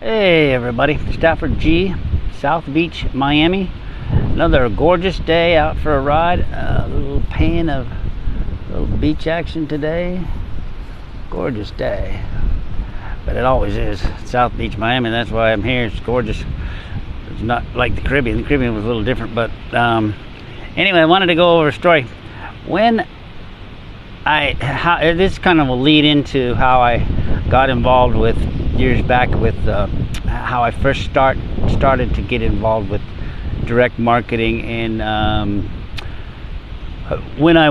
Hey everybody, Stafford G, South Beach, Miami. Another gorgeous day out for a ride. A little pain of a little beach action today. Gorgeous day, but it always is. South Beach, Miami. That's why I'm here. It's gorgeous. It's not like the Caribbean. The Caribbean was a little different, but anyway, I wanted to go over a story. When this kind of will lead into how I got involved with years back with how I first started to get involved with direct marketing. And when I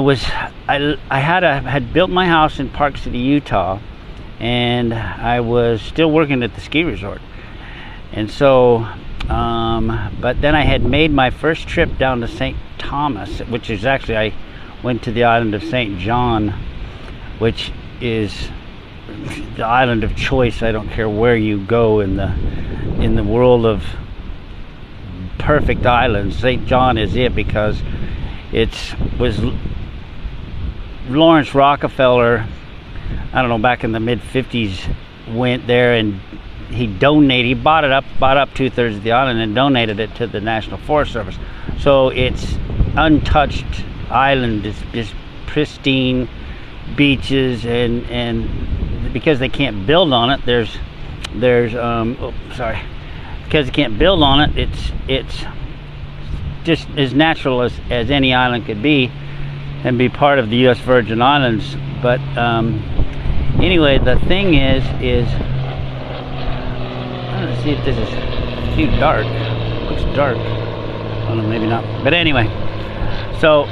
had built my house in Park City, Utah, and I was still working at the ski resort. And so but then I had made my first trip down to St. Thomas, which is actually, I went to the island of St. John, which is the island of choice. I don't care where you go in the world of perfect islands. St. John is it, because it was Lawrence Rockefeller, I don't know, back in the mid-50s, went there and he bought up 2/3 of the island and donated it to the National Forest Service. So it's untouched island. It's just pristine beaches, and because they can't build on it, because they can't build on it, it's just as natural as any island could be, and be part of the U.S. Virgin Islands. But anyway, the thing is I don't see if this is too dark. It looks dark. I don't know, maybe not. But anyway, so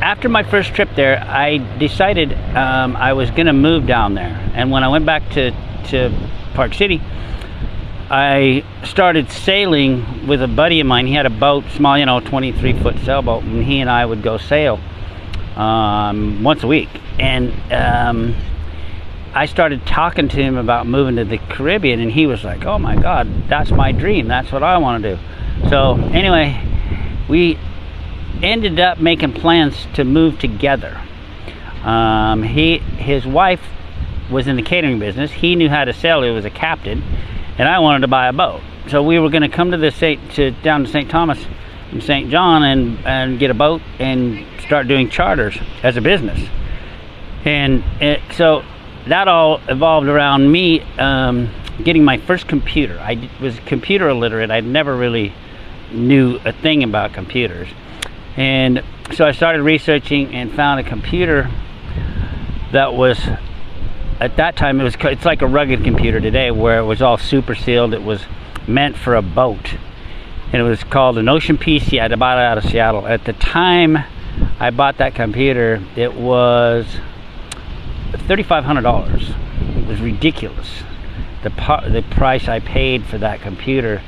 after my first trip there, I decided I was going to move down there. And when I went back to Park City, I started sailing with a buddy of mine. He had a boat, small, 23-foot sailboat, and he and I would go sail once a week. And I started talking to him about moving to the Caribbean, and he was like, "Oh my God, that's my dream. That's what I want to do." So anyway, we ended up making plans to move together. His wife was in the catering business. He knew how to sail. He was a captain, and I wanted to buy a boat. So we were going to come to down to St. Thomas and St. John and get a boat and start doing charters as a business. And so that all evolved around me getting my first computer. I was computer illiterate. I never really knew a thing about computers. And so I started researching and found a computer that was, at that time, it's like a rugged computer today, where it was all super sealed. It was meant for a boat, and it was called an Ocean PC. I bought it out of Seattle. At the time I bought that computer, it was $3,500. It was ridiculous, the price I paid for that computer.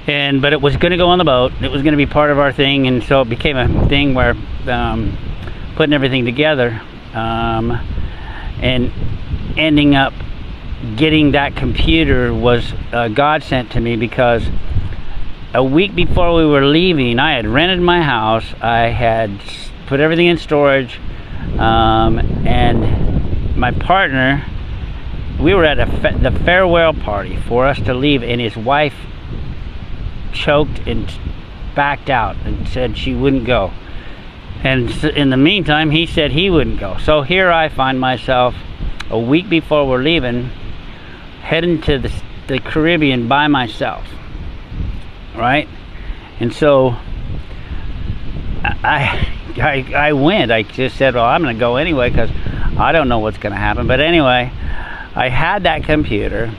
But it was going to go on the boat. It was going to be part of our thing, and so it became a thing where putting everything together and ending up getting that computer was a godsend to me, because a week before we were leaving, I had rented my house. I had put everything in storage, and my partner, we were at the farewell party for us to leave, and his wife choked and backed out and said she wouldn't go. And in the meantime, he said he wouldn't go. So here I find myself, a week before we're leaving, heading to the Caribbean by myself, right? And so I went. I just said, well, I'm going to go anyway, because I don't know what's going to happen. But anyway, I had that computer.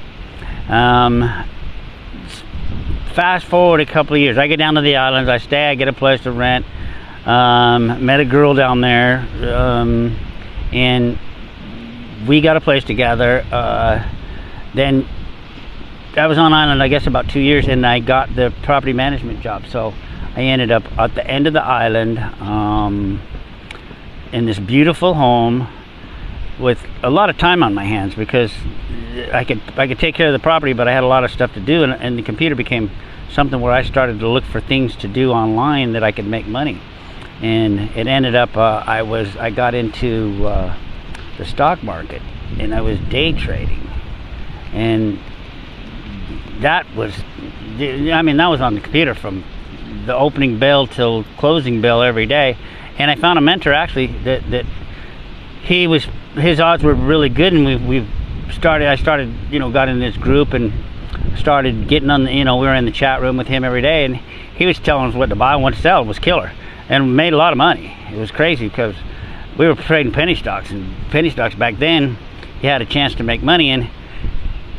Fast forward a couple of years, I get down to the islands, I stay, I get a place to rent, met a girl down there, and we got a place together. Then I was on island, I guess, about 2 years, and I got the property management job. So I ended up at the end of the island in this beautiful home with a lot of time on my hands, because I could take care of the property, but I had a lot of stuff to do, and the computer became something where I started to look for things to do online that I could make money. And it ended up I got into the stock market, and I was day trading. And that was, I mean, that was on the computer from the opening bell till closing bell every day. And I found a mentor actually that his odds were really good, and I started, you know, got in this group and started getting on the, you know, we were in the chat room with him every day, and he was telling us what to buy and what to sell. It was killer, and made a lot of money. It was crazy because we were trading penny stocks, and penny stocks back then, you had a chance to make money in.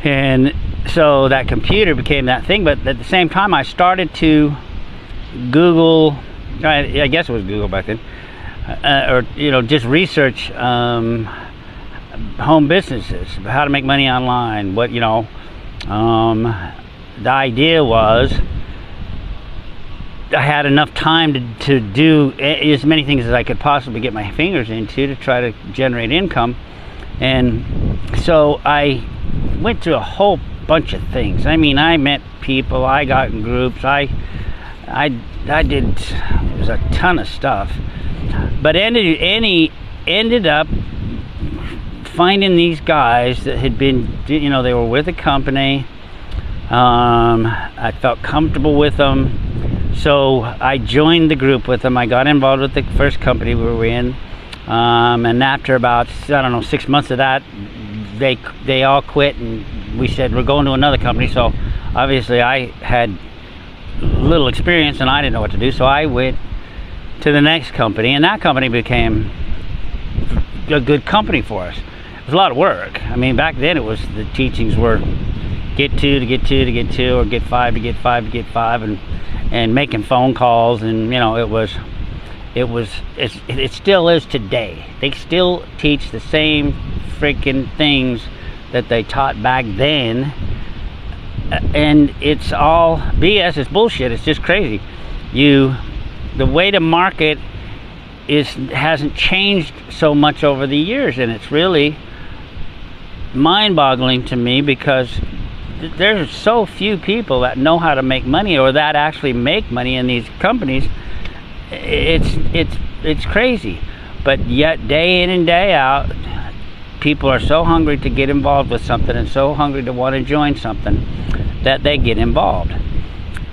And so that computer became that thing. But at the same time, I started to Google, I guess it was Google back then, or, you know, just research home businesses, how to make money online. What, you know, the idea was I had enough time to do as many things as I could possibly get my fingers into to try to generate income. And so I went to a whole bunch of things. I mean, I met people, I got in groups, I did, it was a ton of stuff, but ended up finding these guys that had been, you know, they were with a company. I felt comfortable with them, so I joined the group with them. I got involved with the first company we were in, and after about, I don't know, 6 months of that, they all quit, and we said we're going to another company. So obviously I had little experience and I didn't know what to do, so I went to the next company, and that company became a good company for us. It was a lot of work. I mean, back then it was, the teachings were get two to get two to get two, or get five to get five to get five, and making phone calls, and, you know, it still is today. They still teach the same freaking things that they taught back then, and it's all BS. It's bullshit. It's just crazy. The way to market hasn't changed so much over the years, and it's really mind-boggling to me, because there's so few people that know how to make money, or that actually make money in these companies. It's crazy. But yet, day in and day out, people are so hungry to get involved with something, and so hungry to want to join something, that they get involved.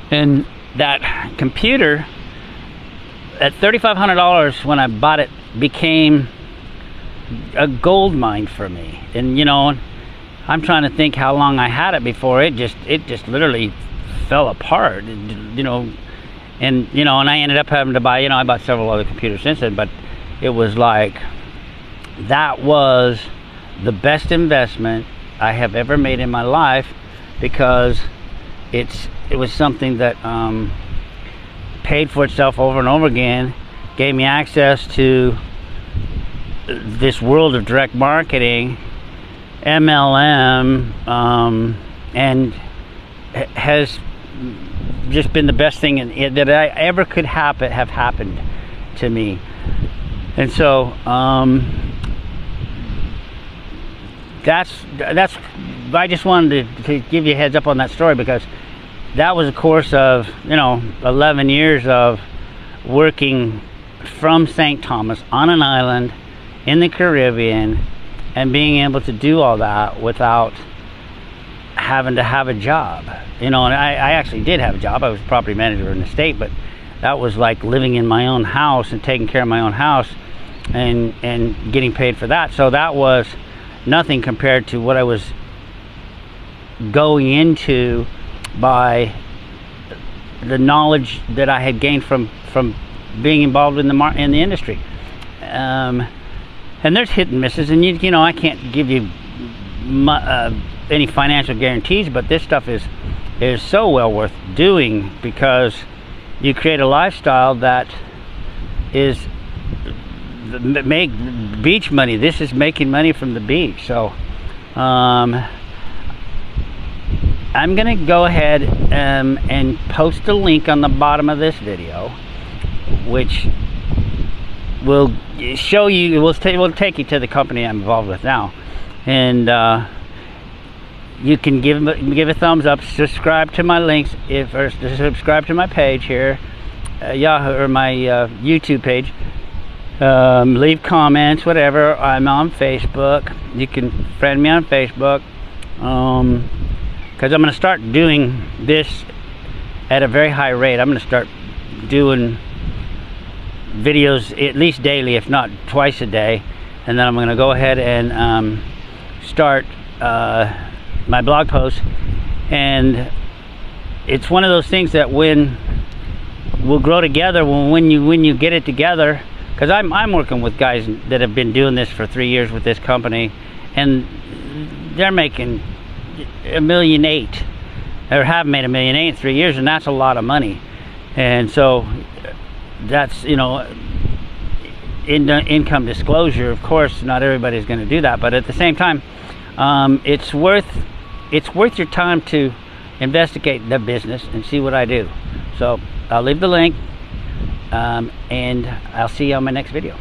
And that computer at $3,500 when I bought it became a gold mine for me. And, you know, I'm trying to think how long I had it before it just literally fell apart, you know. And, you know, and I ended up having to buy, you know, I bought several other computers since then, but it was like, that was the best investment I have ever made in my life, because it was something that paid for itself over and over again, gave me access to this world of direct marketing, MLM, and has just been the best thing that I ever could have happened to me. And so that's I just wanted to give you a heads up on that story, because that was a course of, you know, 11 years of working from St. Thomas on an island in the Caribbean, and being able to do all that without having to have a job, you know. And I actually did have a job. I was property manager in the state, but that was like living in my own house and taking care of my own house, and getting paid for that. So that was nothing compared to what I was going into by the knowledge that I had gained from being involved in the industry. And there's hit and misses, and you know, I can't give you any financial guarantees, but this stuff is so well worth doing, because you create a lifestyle that is make beach money. This is making money from the beach. So I'm gonna go ahead and post a link on the bottom of this video, which will show you, will take you to the company I'm involved with now, and you can give a thumbs up, subscribe to my links, or subscribe to my page here, Yahoo, or my YouTube page. Leave comments, whatever. I'm on Facebook. You can friend me on Facebook. because I'm going to start doing this at a very high rate. I'm going to start doing videos at least daily, if not twice a day, and then I'm going to go ahead and start my blog posts. And it's one of those things that when we'll grow together, when you get it together, because I'm working with guys that have been doing this for 3 years with this company, and they're making $1.8 million, or have made $1.8 million in 3 years, and that's a lot of money. And so that's, you know, in income disclosure, of course not everybody's going to do that, but at the same time, it's worth your time to investigate the business and see what I do. So I'll leave the link, and I'll see you on my next video.